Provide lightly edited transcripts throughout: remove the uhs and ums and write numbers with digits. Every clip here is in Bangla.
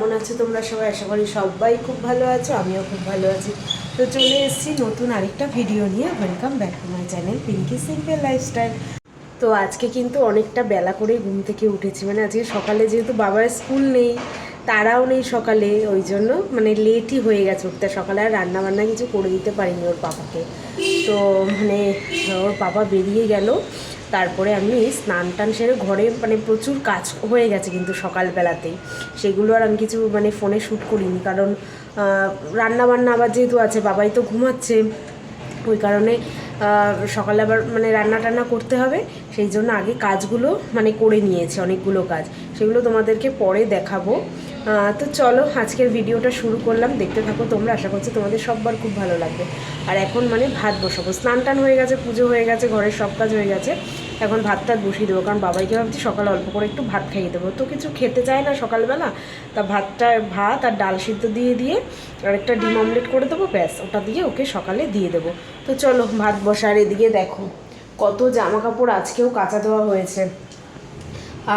কেমন আছো তোমরা সবাই? আশা করি সবাই খুব ভালো আছো, আমিও খুব ভালো আছি। তো চলে এসেছি নতুন আরেকটা ভিডিও নিয়ে। Welcome back to my channel Pinky simple lifestyle. তো আজকে কিন্তু অনেকটা বেলা করে ঘুম থেকে উঠেছি, মানে আজকে সকালে যেহেতু বাবার স্কুল নেই, তারাও নেই সকালে, ওই জন্য মানে লেটই হয়ে গেছে উঠতে। সকালে আর রান্নাবান্না কিছু করে দিতে পারিনি ওর পাপাকে। তো মানে ওর পাপা বেরিয়ে গেল, তারপরে আমি স্নান টান সেরে ঘরে মানে প্রচুর কাজ হয়ে গেছে কিন্তু সকালবেলাতেই, সেগুলো আর আমি কিছু মানে ফোনে শ্যুট করিনি, কারণ রান্নাবান্না আবার যেহেতু আছে, বাবাই তো ঘুমাচ্ছে, ওই কারণে সকালে আবার মানে রান্না টান্না করতে হবে, সেই জন্য আগে কাজগুলো মানে করে নিয়েছে, অনেকগুলো কাজ, সেগুলো তোমাদেরকে পরে দেখাবো। তো চলো আজকের ভিডিওটা শুরু করলাম, দেখতে থাকো তোমরা, আশা করছি তোমাদের সববার খুব ভালো লাগবে। আর এখন মানে ভাত বসাবো, স্নান টান হয়ে গেছে, পুজো হয়ে গেছে, ঘরের সব কাজ হয়ে গেছে, এখন ভাত টাত বসিয়ে দেবো, কারণ বাবাইকে ভাবছি সকালে অল্প করে একটু ভাত খাইয়ে দেবো, তো কিছু খেতে চায় না সকালবেলা, তা ভাত আর ডাল সিদ্ধ দিয়ে আর একটা ডিম অমলেট করে দেবো, ব্যাস ওটা দিয়ে ওকে সকালে দিয়ে দেবো। তো চলো ভাত বসার। এদিকে দেখো কত জামা কাপড় আজকেও কাচা দেওয়া হয়েছে,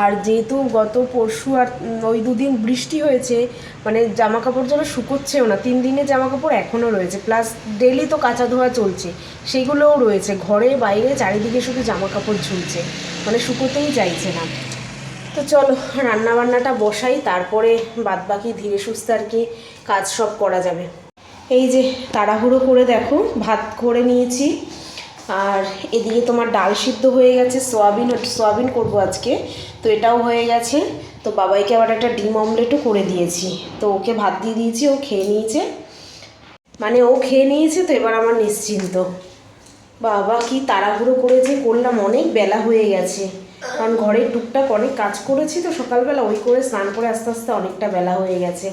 আর যেহেতু গত পরশু আর ওই দুদিন বৃষ্টি হয়েছে, মানে জামা কাপড় যেন শুকোচ্ছেও না, 3 দিনের জামা কাপড় এখনও রয়েছে, প্লাস ডেলি তো কাচা ধোয়া চলছে, সেগুলোও রয়েছে, ঘরে বাইরে চারিদিকে শুধু জামা কাপড় ঝুলছে, মানে শুকোতেই চাইছে না। তো চলো রান্নাবান্নাটা বসাই, তারপরে বাদবাকি ধীরে সুস্থে আর কি কাজ সব করা যাবে। এই যে তাড়াহুড়ো করে ভাত করে নিয়েছি, আর এদিকে তোমার ডাল সিদ্ধ হয়ে গেছে, সোয়াবিন করবো আজকে, তো এটাও হয়ে গেছে। তো বাবাইকে আবার একটা ডিম অমলেটও করে দিয়েছি, তো ওকে ভাত দিয়ে দিয়েছি, ও খেয়ে নিয়েছে, তো এবার আমার নিশ্চিন্ত। বাবা কি তাড়াহুড়ো করেছে, করলাম, অনেক বেলা হয়ে গেছে, কারণ ঘরের টুকটাক অনেক কাজ করেছি তো সকালবেলা, ওই করে স্নান করে আস্তে আস্তে অনেকটা বেলা হয়ে গেছে।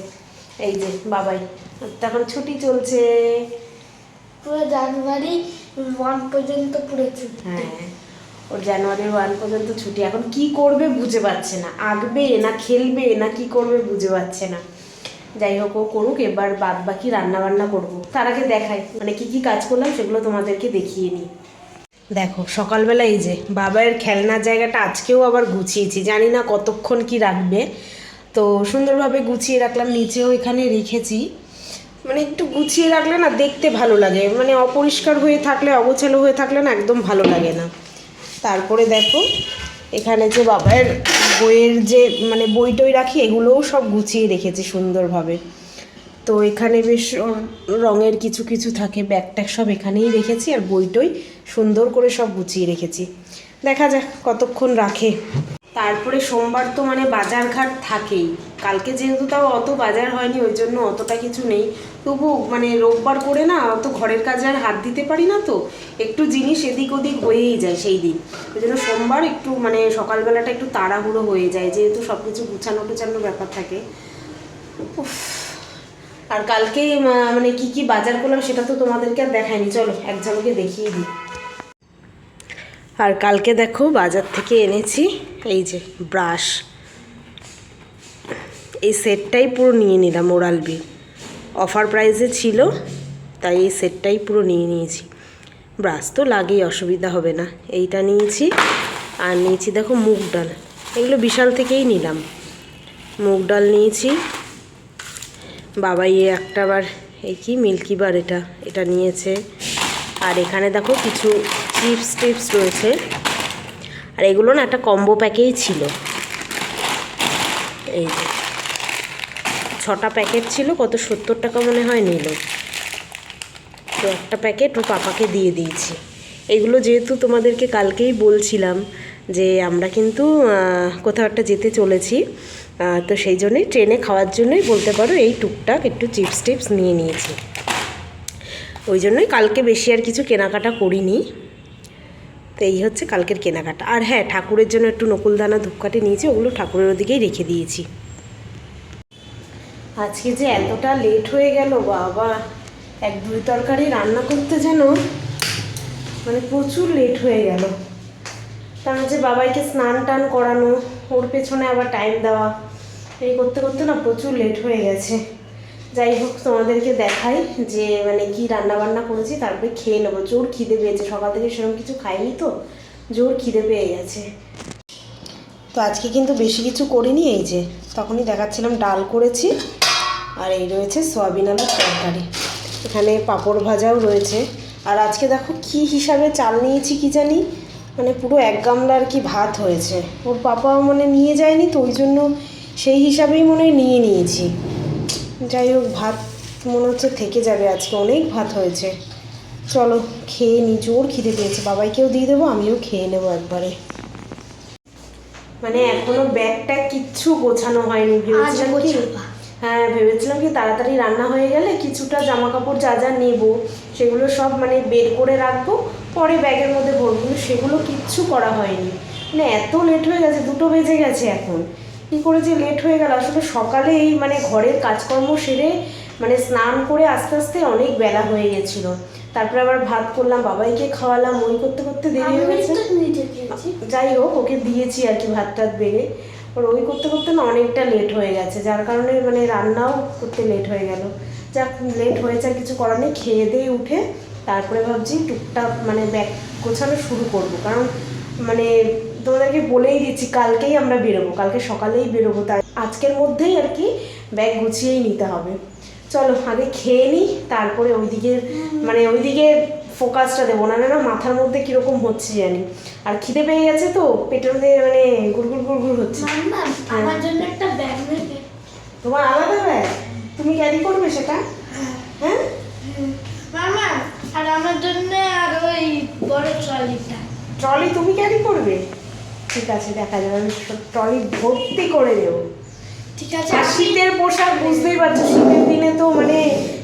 এই যে বাবাই তখন ছুটি চলছে, পুরো জানুয়ারি 1 পর্যন্ত পুরো ছুটি। হ্যাঁ, ওর জানুয়ারি 1 পর্যন্ত ছুটি। এখন কি করবে বুঝে পাচ্ছে না, আঁকবে না খেলবে না কি করবে বুঝে পাচ্ছে না। যাই হোক, ও করুক, এবার বাদ বাকি রান্নাবান্না করবো, তার আগে দেখাই মানে কি কি কাজ করলাম সেগুলো তোমাদেরকে দেখিয়ে নিই। দেখো সকালবেলা এই যে বাবার খেলনার জায়গাটা আজকেও আবার গুছিয়েছি, জানি না কতক্ষণ কি রাখবে, তো সুন্দরভাবে গুছিয়ে রাখলাম, নিচেও এখানে রেখেছি, মানে একটু গুছিয়ে রাখলে না দেখতে ভালো লাগে, মানে অপরিষ্কার হয়ে থাকলে, অগোছালো হয়ে থাকলে না একদম ভালো লাগে না। তারপরে দেখো এখানে যে বাবার বইয়ের যে মানে বই টই রাখি, এগুলোও সব গুছিয়ে রেখেছি সুন্দরভাবে। তো এখানে বেশ রঙের কিছু কিছু থাকে, ব্যাগ ট্যাগ সব এখানেই রেখেছি, আর বই টই সুন্দর করে সব গুছিয়ে রেখেছি, দেখা যাক কতক্ষণ রাখে। তারপরে সোমবার তো মানে বাজার ঘাট থাকেই, কালকে যেহেতু তাও অত বাজার হয়নি, ওই জন্য অতটা কিছু নেই, তবু মানে রোববার করে না অত ঘরের কাজে আর হাত দিতে পারি না, তো একটু জিনিস এদিক ওদিক হয়েই যায় সেই দিন, ওই জন্য সোমবার একটু মানে সকালবেলাটা একটু তাড়াহুড়ো হয়ে যায়, যেহেতু সব কিছু গুছানো টুছানোর ব্যাপার থাকে। আর কালকে মানে কি কি বাজার করলাম সেটা তো তোমাদেরকে আর দেখায়নি, চলো এক ঝলকে দেখিয়ে দিই। আর কালকে দেখো বাজার থেকে এনেছি এই যে ব্রাশ, এই সেটটাই পুরো নিয়ে নিলাম, ওরাল বি অফার প্রাইসে ছিল, তাই এই সেটটাই পুরো নিয়ে নিয়েছি, ব্রাশ তো লাগেই, অসুবিধা হবে না। এইটা নিয়েছি, আর নিয়েছি দেখো মুগ ডাল, এগুলো বিশাল থেকেই নিলাম, মুগ ডাল নিয়েছি। বাবাই একটা বার এই কি মিল্কি বার এটা নিয়েছে, আর এখানে দেখো কিছু চিপস টিপস রয়েছে, আর এগুলো না একটা কম্বো প্যাকেই ছিল, এই যে 6টা প্যাকেট ছিল, কত 70 টাকা মনে হয় নিল, তো একটা প্যাকেট ও পাপাকে দিয়ে দিয়েছি। এগুলো যেহেতু তোমাদেরকে কালকেই বলছিলাম যে আমরা কিন্তু কোথাও একটা যেতে চলেছি, তো সেই জন্যই ট্রেনে খাওয়ার জন্যই বলতে পারো এই টুকটাক একটু চিপস টিপস নিয়ে নিয়েছি, ওই জন্যই কালকে বেশি আর কিছু কেনাকাটা করিনি। তো এই হচ্ছে কালকের কেনাকাটা। আর হ্যাঁ, ঠাকুরের জন্য একটু নকুলদানা ধূপকাঠি নিয়েছি, ওগুলো ঠাকুরের ওদিকেই রেখে দিয়েছি। আজকে যে এতটা লেট হয়ে গেল বাবা, 1-2 তরকারি রান্না করতে যেন মানে প্রচুর লেট হয়ে গেল, কারণ যে বাবাইকে স্নান টান করানো, ওর পেছনে আবার টাইম দেওয়া, এই করতে করতে না প্রচুর লেট হয়ে গেছে। যাই হোক তোমাদেরকে দেখাই যে মানে কি রান্না বান্না করেছি, তারপরে খেয়ে নেবো, জোর খিদে পেয়েছে, সকাল থেকে সেরকম কিছু খাইনি তো জোর খিদে পেয়ে গেছে। তো আজকে কিন্তু বেশি কিছু করিনি, এই যে তখনই দেখাচ্ছিলাম ডাল করেছি, আর এই রয়েছে সয়াবিন আলুর তরকারি, এখানে পাঁপড় ভাজাও রয়েছে। আর আজকে দেখো কি হিসাবে চাল নিয়েছি কি জানি, মানে পুরো 1 গামলা আর কি ভাত হয়েছে। ওর পাপাও মানে নিয়ে যায়নি, তো ওই জন্য সেই হিসাবেই মনে হয় নিয়ে নিয়েছি। যাই হোক, ভাত মনে হচ্ছে থেকে যাবে, আজকে অনেক ভাত হয়েছে। চলো খেয়ে নি, জোর খিদে পেয়েছে, বাবাইকেও দিয়ে দেবো, আমিও খেয়ে নেবো একবারে। মানে এখনো ব্যাগটা কিচ্ছু গোছানো হয়নি, ভেবেছিলাম কি, হ্যাঁ ভেবেছিলাম কি তাড়াতাড়ি রান্না হয়ে গেলে কিছুটা জামা কাপড় যা যা নেবো সেগুলো সব মানে বের করে রাখবো, পরে ব্যাগের মধ্যে ভরবো, কিন্তু সেগুলো কিচ্ছু করা হয়নি। মানে এত লেট হয়ে গেছে, 2টো বেজে গেছে এখন, কী করে যে লেট হয়ে গেল। আসলে সকালে এই মানে ঘরের কাজকর্ম সেরে মানে স্নান করে আস্তে আস্তে অনেক বেলা হয়ে গেছিলো, তারপরে আবার ভাত করলাম, বাবাইকে খাওয়ালাম, ওই করতে করতে দেরি হয়ে গেছে। যাই হোক, ওকে দিয়েছি আর কি ভাত টাত বেড়ে, ওর ওই করতে করতে না অনেকটা লেট হয়ে গেছে, যার কারণে মানে রান্নাও করতে লেট হয়ে গেল। যাক, লেট হয়েছে আর কিছু করার নেই, খেয়ে দিয়ে উঠে তারপরে ভাবছি টুকটাক মানে ব্যাগ গোছানো শুরু করব, কারণ মানে তোমাদেরকে বলেই দিচ্ছি কালকেই আমরা বেরোবো, কালকে সকালেই বেরোবো, তাই আজকের মধ্যেই আর কি ব্যাগ গুছিয়েই নিতে হবে। চলো আগে খেয়ে নিই, তারপরে ওইদিকে মানে ওইদিকে ফোকাসটা দেবো, না না মাথার মধ্যে কীরকম হচ্ছে জানি, আর খিদে পেয়ে গেছে তো পেটের মধ্যে মানে গুড়গুড় গুড়গুড় হচ্ছে। আমার জন্য একটা ব্যাগ নেবে। তোমার আলাদা ব্যাগ, তুমি ক্যারি করবে সেটা? হ্যাঁ মামা, আর আমার জন্য আর ওই বড় ট্রলিটা। ট্রলি তুমি ক্যারি করবে? ঠিক আছে, দেখা যাবে, আমি ট্রলি ভর্তি করে দেবো। ঠিক আছে। আর শীতের পোশাক বুঝতেই পারছো, শীতের দিনে তো মানে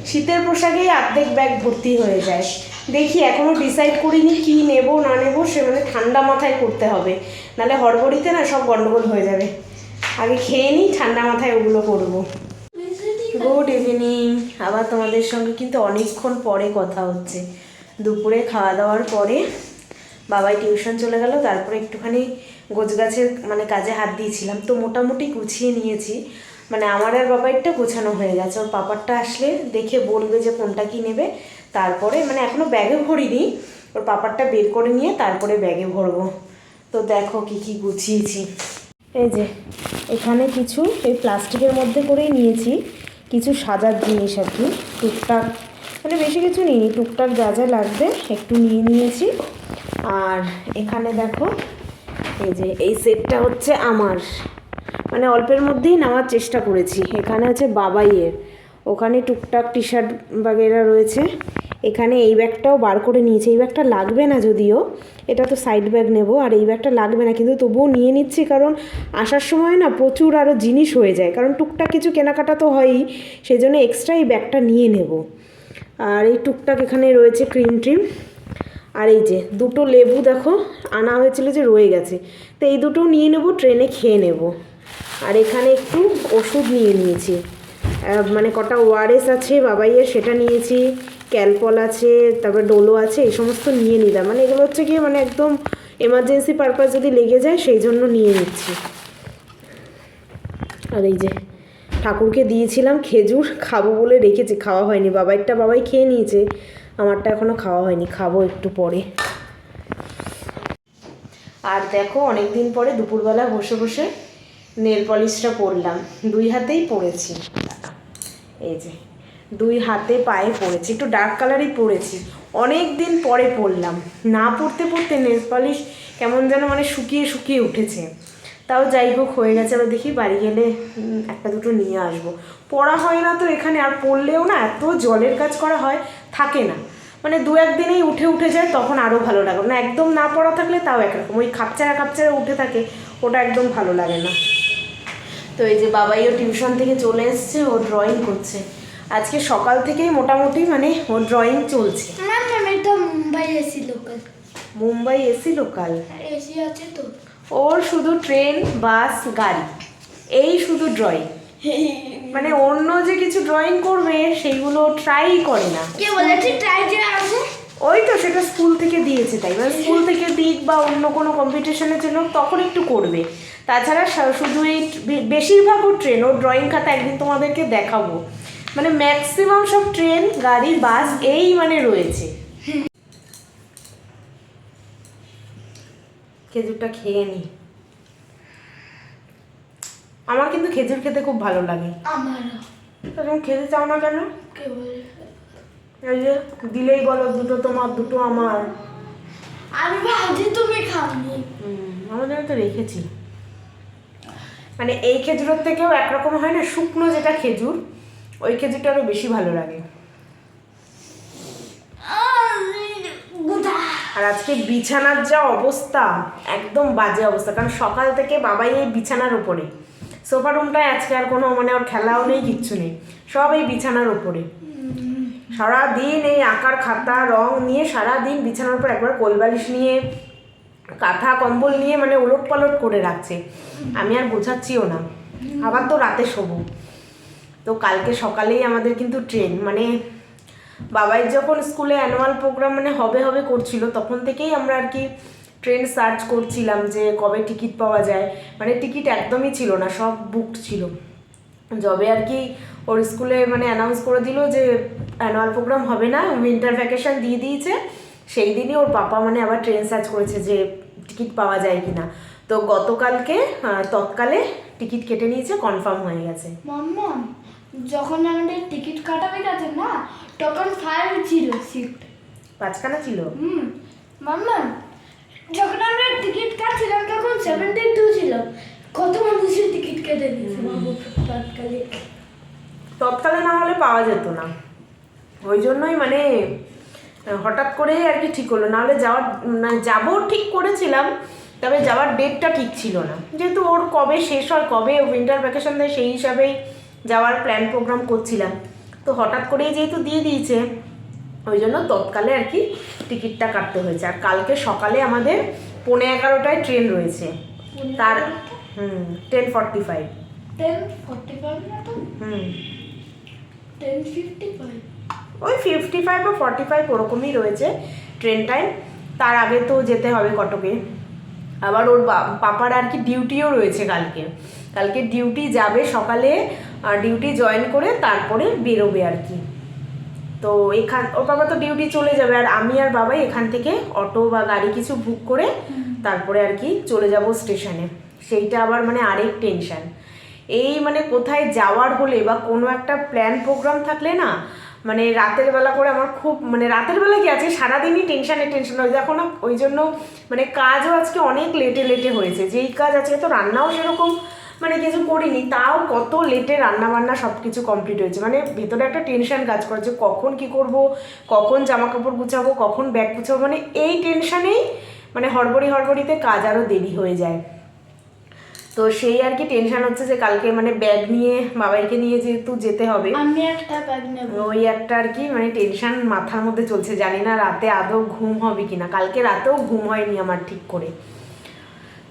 শীতের পোশাকেই অর্ধেক ব্যাগ ভর্তি হয়ে যায়। দেখি এখনো ডিসাইড করিনি কি নেব না নেব, সে মানে ঠান্ডা মাথায় করতে হবে, নাহলে হড়বড়িতে না সব গন্ডগোল হয়ে যাবে। আগে খেয়ে নিই, ঠান্ডা মাথায় ওগুলো করবো। গুড ইভিনিং, আবার তোমাদের সঙ্গে কিন্তু অনেকক্ষণ পরে কথা হচ্ছে। দুপুরে খাওয়া দাওয়ার পরে বাবাই টিউশন চলে গেল, তারপরে একটুখানি গোছগাছের মানে কাজে হাত দিয়েছিলাম, তো মোটামুটি গুছিয়ে নিয়েছি। মানে আমার আর বাবাইরটা গোছানো হয়ে গেছে, ওর পাপারটা আসলে দেখে বলবে যে কোনটা কি নেবে, তারপরে মানে এখনও ব্যাগে ভরিনি, ওর পাপারটা বের করে নিয়ে তারপরে ব্যাগে ভরবো। তো দেখো কি কি গুছিয়েছি, এই যে এখানে কিছু এই প্লাস্টিকের মধ্যে করেই নিয়েছি কিছু সাজার জিনিস আর কি, টুকটাক মানে বেশি কিছু নিইনি, টুকটাক যা যা লাগবে একটু নিয়ে নিয়েছি। আর এখানে দেখো এই যে এই সেটটা হচ্ছে আমার, মানে অল্পের মধ্যেই নেওয়ার চেষ্টা করেছি। এখানে আছে বাবাইয়ের, ওখানে টুকটাক টি শার্ট বাগেরা রয়েছে। এখানে এই ব্যাগটাও বার করে নিয়েছি, এই ব্যাগটা লাগবে না যদিও, এটা তো সাইড ব্যাগ নেব, আর এই ব্যাগটা লাগবে না, কিন্তু তবুও নিয়ে নিচ্ছি, কারণ আসার সময় না প্রচুর আরও জিনিস হয়ে যায়, কারণ টুকটাক কিছু কেনাকাটা তো হয়ই, সেই জন্য এক্সট্রা এই ব্যাগটা নিয়ে নেব। আর এই টুকটাক এখানে রয়েছে ক্রিম ট্রিম, আর এই যে 2টো লেবু দেখো আনা হয়েছিল যে রয়ে গেছে, তো এই দুটোও নিয়ে নেব, ট্রেনে খেয়ে নেব। আর এখানে একটু ওষুধ নিয়ে নিয়েছি, মানে কটা ওআরএস আছে বাবাইয়ের, সেটা নিয়েছি, ক্যালপল আছে, তারপর ডোলো আছে, এই সমস্ত নিয়ে নিলাম, মানে এগুলো হচ্ছে গিয়ে মানে একদম এমার্জেন্সি পারপাস যদি লেগে যায় সেই জন্য নিয়ে নিচ্ছি। আর এই যে ঠাকুরকে দিয়েছিলাম খেজুর, খাবো বলে রেখেছি, খাওয়া হয়নি, বাবাইরটা বাবাই খেয়ে নিয়েছে, আমারটা এখনও খাওয়া হয়নি, খাবো একটু পরে। আর দেখো অনেক দিন পরে দুপুরবেলা বসে বসে নেল পলিশটা পরলাম, 2 হাতেই পরেছি, এই যে 2 হাতে পায়ে পরেছি, একটু ডার্ক কালারই পরেছি, অনেক দিন পরে পরলাম, না পরতে পরতে নেল পলিশ কেমন যেন মানে শুকিয়ে শুকিয়ে উঠেছে। তাও যাই হোক হয়ে গেছে, আবার দেখি বাড়ি গেলে একটা দুটো নিয়ে আসবো। পরা হয় না তো এখানে, আর পরলেও না এত জলের কাজ করা হয়, থাকে না, মানে 2-1 দিনেই উঠে উঠে যায়, তখন আরও ভালো লাগে না, একদম না পরা থাকলে তাও একরকম, ওই খাপচারা খাপচারা উঠে থাকে, ওটা একদম ভালো লাগে না। তো এই যে বাবাইও টিউশন থেকে চলে এসছে, ও ড্রয়িং করছে, আজকে সকাল থেকেই মোটামুটি মানে ওর ড্রয়িং চলছে। এটা Mumbai AC local. Mumbai AC local? AC আছে তো। ওর শুধু ট্রেন বাস গাড়ি এই শুধু ড্রয়িং, মানে অন্য যে কিছু ড্রয়িং করবে সেইগুলো ট্রাই করে না। কে বলেছে ট্রাই যে আছে? ওই তো সেটা স্কুল থেকে দিয়েছে, তাই মানে স্কুল থেকে দিক বা অন্য কোনো কম্পিটিশনের জন্য তখন একটু করবে, তাছাড়া শুধু এই বেশিরভাগ ও ট্রেন, ওর ড্রয়িং খাতা একদিন তোমাদেরকে দেখাবো, মানে ম্যাক্সিমাম সব ট্রেন গাড়ি বাস এই মানে রয়েছে। খেজুরটা খেয়ে নি, আমার কিন্তু খেজুর খেতে খুব ভালো লাগে। আমারও। তুমি খেতে চাও না কেন? কে বলে? এই যে দিলেই বলো দুটো তোমার দুটো আমার। আমি ভাবছি তুমি খাওনি। আমাদের তো রেখেছি। মানে এই খেজুরের থেকেও একরকম হয় না, শুকনো যেটা খেজুর, ওই খেজুরটা আরও বেশি ভালো লাগে। আর আজকে বিছানার যা অবস্থা, একদম বাজে অবস্থা, কারণ সকাল থেকে বাবাই এই বিছানার উপরে। সোফা রুমটায় আজকে আর কোনো মানে ওর খেলাও নেই, কিচ্ছু নেই, সব এই বিছানার উপরে। সারাদিন এই আঁকার খাতা রং নিয়ে সারাদিন বিছানার উপর, একবার কোলবালিশ নিয়ে কাঁথা কম্বল নিয়ে মানে ওলট পালট করে রাখছে। আমি আর বোঝাচ্ছিও না, আবার তো রাতে শোবো। তো কালকে সকালেই আমাদের কিন্তু ট্রেন, মানে বাবাই যখন স্কুলে অ্যানুয়াল প্রোগ্রাম মানে হবে হবে করছিল, তখন থেকেই আমরা আর কি ট্রেন সার্চ করছিলাম যে কবে টিকিট পাওয়া যায়। মানে টিকিট একদমই ছিল না, সব বুকড ছিল। যবে আর কি ওর স্কুলে মানে অ্যানাউন্স করে দিল যে অ্যানুয়াল প্রোগ্রাম হবে না, উইন্টার ভ্যাকেশন দিয়ে দিয়েছে, সেই দিনই ওর পাপা মানে আবার ট্রেন সার্চ করেছে যে টিকিট পাওয়া যায় কি না। তো গতকালকে তৎকালে টিকিট কেটে নিয়েছে, কনফার্ম হয়ে গেছে। মাম্মা, যখন আমাদের টিকিট কাটাবে গেছে না, তখন 5 ছিল সিট, 5খানা ছিল। মাম্মা, যখন আমরা টিকিট কাটছিলাম তখন 72 ছিল। কত মানুষের টিকিট কেটে দিয়েছে বাবু তৎকালে। তৎকালে না হলে পাওয়া যেত না, ওই জন্যই মানে হঠাৎ করে আর কি ঠিক হলো, নাহলে যাওয়ার যাবো ঠিক করেছিলাম, তবে যাওয়ার ডেটটা ঠিক ছিল না, যেহেতু ওর কবে শেষ হয়, কবে উইন্টার ভ্যাকেশন দেয়, সেই হিসাবেই যাওয়ার প্ল্যান প্রোগ্রাম করছিলাম। তো হঠাৎ করেই যেহেতু দিয়ে দিয়েছে, ওই জন্য তৎকালে আর কি টিকিটটা কাটতে হয়েছে। আর কালকে সকালে আমাদের 11:15টায় ট্রেন রয়েছে, তার 10:45। 10:45 না তো? 10:55। ওই 55 বা 45 ওরকমই রয়েছে ট্রেন টাইম। তার আগে তো যেতে হবে কটকে। আবার ওর পাপার আর কি ডিউটিও রয়েছে কালকে। কালকে ডিউটি যাবে সকালে, ডিউটি জয়েন করে তারপরে বেরোবে আর কি। তো ওর বাবা তো ডিউটি চলে যাবে, আর আমি আর বাবাই এখান থেকে অটো বা গাড়ি কিছু বুক করে তারপরে আর কি চলে যাব স্টেশনে। সেইটা আবার মানে আরেক টেনশান। এই মানে কোথায় যাওয়ার হলে বা কোনো একটা প্ল্যান প্রোগ্রাম থাকলে না, মানে রাতের বেলা করে আমার খুব মানে রাতের বেলা কি আছে, সারাদিনই টেনশানে হয়ে দেখো না। ওই জন্য মানে কাজও আজকে অনেক লেটে হয়েছে। যেই কাজ আজকে তো রান্নাও সেরকম মানে কিছু করিনি, তাও কত লেটে রান্না বান্না সব কিছু কমপ্লিট হয়েছে। মানে ভেতরে একটা টেনশন কাজ করে যে কখন কি করব, কখন জামা কাপড় গুছাবো, কখন ব্যাগ গুছাবো, মানে এই টেনশানেই মানে হড়বড়িতে কাজ আরও দেরি হয়ে যায়। তো সেই আর কি টেনশন হচ্ছে যে কালকে মানে ব্যাগ নিয়ে বাবাইকে নিয়ে যেহেতু যেতে হবে, আমি একটা ব্যাগ নেব, ওই একটা আর কি মানে টেনশন মাথার মধ্যে চলছে। জানি না রাতে আদৌ ঘুম হবে কিনা। কালকে রাতেও ঘুম হয়নি আমার ঠিক করে,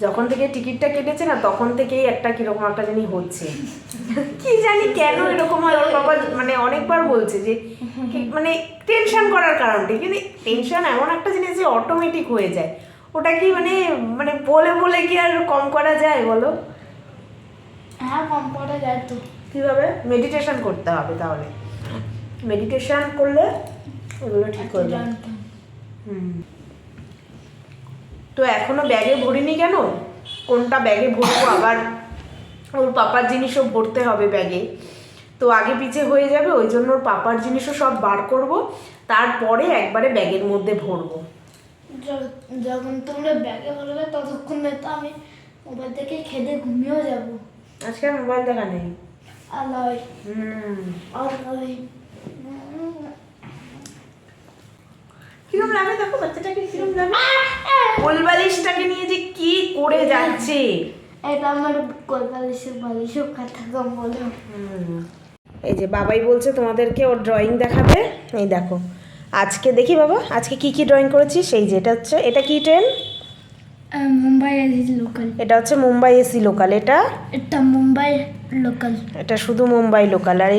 যখন থেকে টিকিটটা কেটেছে না তখন থেকেই একটা কিরকম একটা জানি হচ্ছে, কি জানি কেন এরকম হয়। ওর বাবা মানে অনেকবার বলছে যে মানে টেনশন করার কারণটা, কিন্তু টেনশন এমন একটা জিনিস যে অটোমেটিক হয়ে যায়। ওটা কি মানে মানে বলে কি আর কম করা যায় বলো? হ্যাঁ, কম করা যায় তো। কীভাবে? মেডিটেশন করতে হবে, তাহলে মেডিটেশন করলে ওগুলো ঠিক হয়ে যায়। তো এখনো ব্যাগে ভরিনি কেন, কোনটা ব্যাগে ভরবো, আবার ওর পাপার জিনিসও ভরতে হবে ব্যাগে, তো আগে পিছে হয়ে যাবে। ওই জন্য ওর পাপার জিনিসও সব বার করব, তারপরে একবারে ব্যাগের মধ্যে ভরবো। যখন তোমরা ব্যাগে ভরবে ততক্ষণে তো আমি মোবাইল থেকে খেতে ঘুমিয়েও যাব। আজকে আর মোবাইল দেখা নেই। আলাই কিরম লাগে দেখো বাচ্চাটাকে, কিরম লাগে কোলবালিশটাকে নিয়ে যে কি করে যাচ্ছে। এটা আমার কোলবালিশের বালিশও কাঁথা কম্বল। এই যে বাবাই বলছে তোমাদেরকে ওর ড্রয়িং দেখাবে। এই দেখো আজকে দেখি বাবা, আজকে কি কি ড্রয়িং করেছিস। এই যে এটা হচ্ছে, এটা কি ট্রেন? Mumbai AC local. এটা হচ্ছে মুম্বাই এসি লোকাল। এটা মুম্বাই লোকাল। এটা শুধু মুম্বাই লোকাল। আর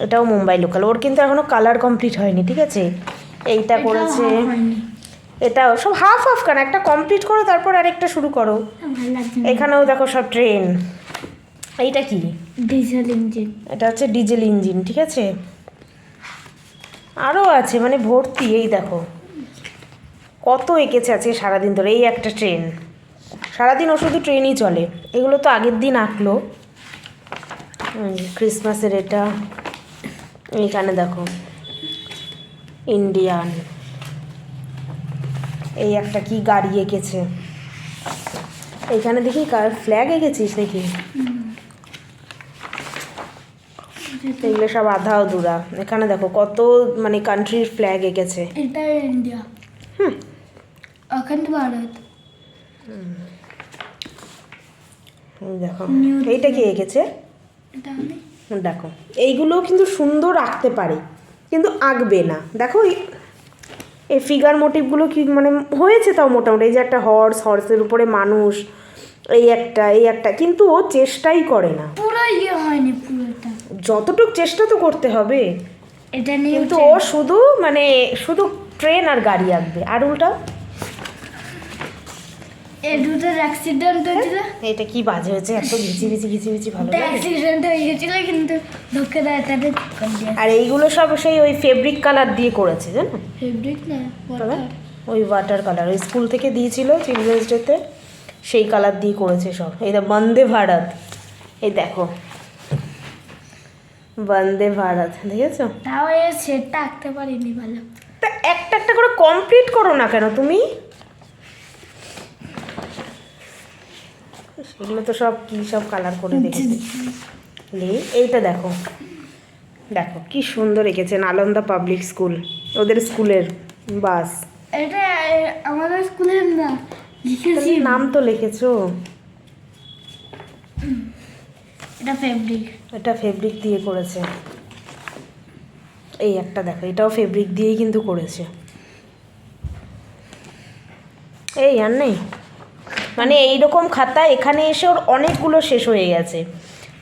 এটাও মুম্বাই লোকাল। ওর কিন্তু এখনো কালার কমপ্লিট হয়নি, ঠিক আছে। এইটা করেছে, এটাও সব হাফ কেন, একটা কমপ্লিট করো তারপর আরেকটা শুরু করো। এখানেও দেখো সব ট্রেন। এইটা কি? Diesel engine. এটা হচ্ছে ডিজেল ইঞ্জিন, ঠিক আছে। আরও আছে মানে ভর্তি। এই দেখো কত এঁকেছে আছে সারাদিন ধরে। এই একটা ট্রেন, সারাদিন ও শুধু ট্রেনই চলে। এগুলো তো আগের দিন আঁকলো। ক্রিসমাসের এটা, এইখানে দেখো ইন্ডিয়ান, এই একটা কি গাড়ি এঁকেছে, এইখানে দেখি কার ফ্ল্যাগ এঁকেছিস দেখি। এগুলো সব আধা অধুরা। এখানে দেখো কত মানে কান্ট্রির ফ্ল্যাগ এঁকেছে। এটা ইন্ডিয়া, অখণ্ড ভারত। দেখো এইটা কি এঁকেছে, এটা আমি দেখো এইগুলো কিন্তু সুন্দর আঁকতে পারে কিন্তু আঁকবে না। দেখো এই ফিগার মোটিভগুলো কি মানে হয়েছে তাও মোটামুটি। এই যে একটা হর্সের উপরে মানুষ, এই একটা কিন্তু ও চেষ্টাই করে না। পুরো ইয়ে হয়নি পুরোটা, যতটুকু চেষ্টা তো করতে হবে। এটা নিয়ে কিন্তু ও শুধু মানে শুধু ট্রেন আর গাড়ি আঁকবে। আর উল্টা এই দুটোর অ্যাক্সিডেন্ট হয়েছিল। এটা কি বাজে হয়েছে, এত ঘিচি ভালো লাগে। অ্যাক্সিডেন্ট হয়ে গেছিল কিন্তু ধোকে দেয় তাদের। আর এইগুলো সব সেই ওই ফেব্রিক কালার দিয়ে করেছে জানো। ফেব্রিক না, ওই ওয়াটার কালার ওই স্কুল থেকে দিয়েছিল চিলড্রেন্স ডেতে, সেই কালার দিয়ে করেছে সব। এই বন্দে ভারত, এই দেখো বন্দে ভারত, দেখেছো? তাও এই সেটটা আঁকতে পারিনি ভালো। তা একটা একটা করে কমপ্লিট করো না কেন তুমি? সেগুলো তো সব কি সব কালার করে রেখেছে। এইটা দেখো, দেখো কি সুন্দর এঁকেছে, নালন্দা পাবলিক স্কুল, ওদের স্কুলের বাস। এটা আমাদের স্কুলের না, লিখেছি নাম তো লিখেছো। এটা ফেব্রিক, এটা ফেব্রিক দিয়ে করেছে। এই একটা দেখো, এটাও ফেব্রিক দিয়েই কিন্তু করেছে। এই আর নেই মানে এইরকম খাতা এখানে এসে ওর অনেকগুলো শেষ হয়ে গেছে।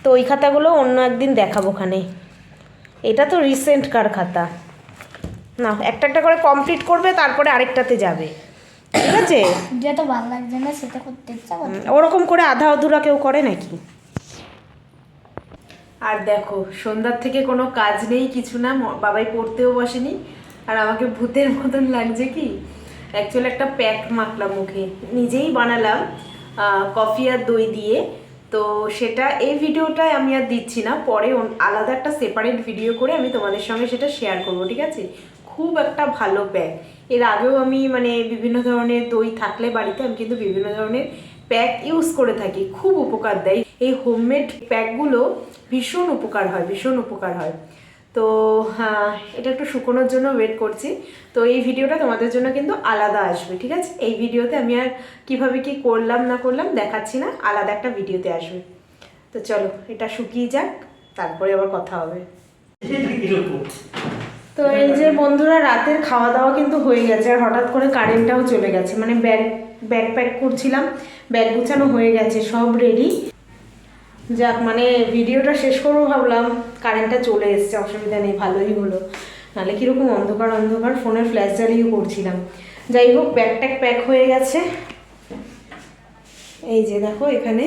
তো ওই খাতাগুলো অন্য একদিন দেখাবো ওখানে। এটা তো রিসেন্ট কার খাতা না, একটা একটা করে কমপ্লিট করবে তারপরে আরেকটাতে যাবে, ঠিক আছে? যেটা ভালো লাগছে না সেটা করতে ইচ্ছা করে। ওরকম করে আধা অধুরা কেউ করে নাকি? আর দেখো সন্ধ্যার থেকে কোনো কাজ নেই কিছু না, বাবাই পড়তেও বসেনি। আর আমাকে ভূতের মতন লাগছে কি, অ্যাকচুয়ালি একটা প্যাক মাখলাম মুখে, নিজেই বানালাম কফি আর দই দিয়ে। তো সেটা এই ভিডিওটায় আমি আর দিচ্ছি না, পরে আলাদা একটা সেপারেট ভিডিও করে আমি তোমাদের সঙ্গে সেটা শেয়ার করব, ঠিক আছে? খুব একটা ভালো প্যাক। এর আগেও আমি মানে বিভিন্ন ধরনের দই থাকলে বাড়িতে আমি কিন্তু বিভিন্ন ধরনের প্যাক ইউজ করে থাকি, খুব উপকার দেয়। এই হোমমেড প্যাকগুলো ভীষণ উপকার হয়। তো হ্যাঁ, এটা একটু শুকোনোর জন্য ওয়েট করছি। তো এই ভিডিওটা তোমাদের জন্য কিন্তু আলাদা আসবে, ঠিক আছে? এই ভিডিওতে আমি আর কিভাবে কি করলাম না করলাম দেখাচ্ছি না, আলাদা একটা ভিডিওতে আসবে। তো চলো এটা শুকিয়ে যাক, তারপরে আবার কথা হবে। তো এই যে বন্ধুরা, রাতের খাওয়া দাওয়া কিন্তু হয়ে গেছে, আর হঠাৎ করে কারেন্টটাও চলে গেছে। মানে ব্যাগ প্যাক করছিলাম, ব্যাগ গুছানো হয়ে গেছে, সব রেডি। যাক মানে ভিডিওটা শেষ করবো ভাবলাম, কারেন্টটা চলে এসছে, অসুবিধা নেই, ভালোই হলো। নাহলে কীরকম অন্ধকার ফোনের ফ্ল্যাশ জ্বালিয়ে করছিলাম। যাই হোক ব্যাগ প্যাক হয়ে গেছে। এই যে দেখো এখানে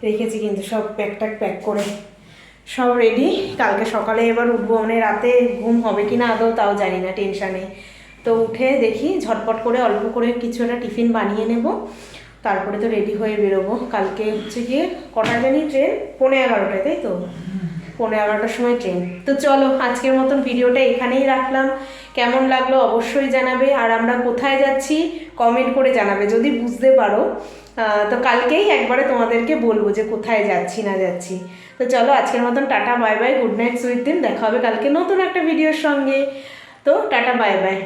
রেখেছি কিন্তু সব প্যাক করে, সব রেডি। কালকে সকালে এবার উঠবো, মানে রাতে ঘুম হবে কি না আদৌ তাও জানি না, টেনশানে। তো উঠে দেখি ঝটপট করে অল্প করে কিছু একটা টিফিন বানিয়ে নেব, তারপরে তো রেডি হয়ে বেরোবো। কালকে হচ্ছে গিয়ে কটা জানি ট্রেন, 11:30, তাই তো? 11:30টার সময় ট্রেন। তো চলো আজকের মতন ভিডিওটা এখানেই রাখলাম। কেমন লাগলো অবশ্যই জানাবে, আর আমরা কোথায় যাচ্ছি কমেন্ট করে জানাবে যদি বুঝতে পারো। তো কালকেই একবারে তোমাদেরকে বলবো যে কোথায় যাচ্ছি না যাচ্ছি। তো চলো আজকের মতন tata bye bye, good night sweet দিন, দেখা হবে কালকে নতুন একটা ভিডিওর সঙ্গে। তো টাটা বাই বাই।